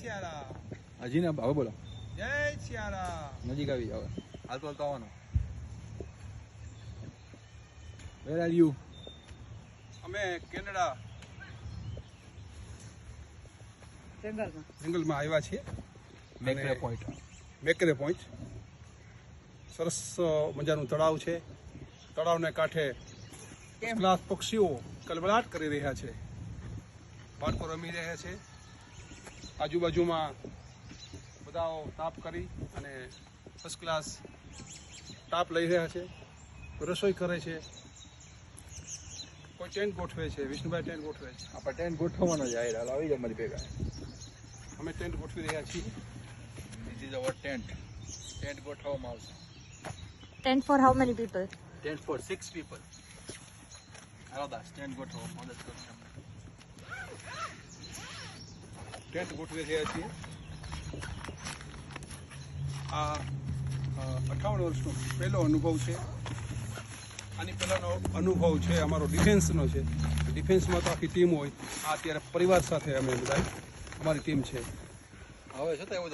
હજી ને હવે બોલો. જય સિયારામ. નજીક આવી જાવ. હાલતો હાલતો આવવાનો. Where are you? અમે કેનેડા જંગલમાં આવ્યા છીએ. મેકરે પોઈન્ટ. મેકરે પોઈન્ટ સરસ મજાનું તળાવ છે. તળાવને કાંઠે ક્લાસ પક્ષીઓ કલબલાટ કરી રહ્યા છે. બાળકો રમી રહ્યા છે. આજુબાજુમાં બધાઓ તાપ કરી અને ફર્સ્ટ ક્લાસ તાપ લઈ રહ્યા છે. રસોઈ કરે છે. કોઈ ટેન્ટ ગોઠવે છે. વિષ્ણુભાઈ ટેન્ટ ગોઠવે છે. આપણે ટેન્ટ ગોઠવવાનો જ હાલ આવી જાવ મારી ભેગા. અમે ટેન્ટ ગોઠવી રહ્યા છીએ. This is our tent. Tent ગોઠવવામાં આવશે. Tent for how many people? Tent for 6 people. હાલો દાસ ટેન્ટ ગોઠવો મદદ કરશે. ટેન્ટ ગોઠવી રહ્યા છીએ. આ 58 વર્ષનો પહેલો અનુભવ છે. આની પહેલાંનો અનુભવ છે અમારો ડિફેન્સનો છે. ડિફેન્સમાં તો આખી ટીમ હોય. આ અત્યારે પરિવાર સાથે અમે બધા અમારી ટીમ છે. હવે શું થાય એવું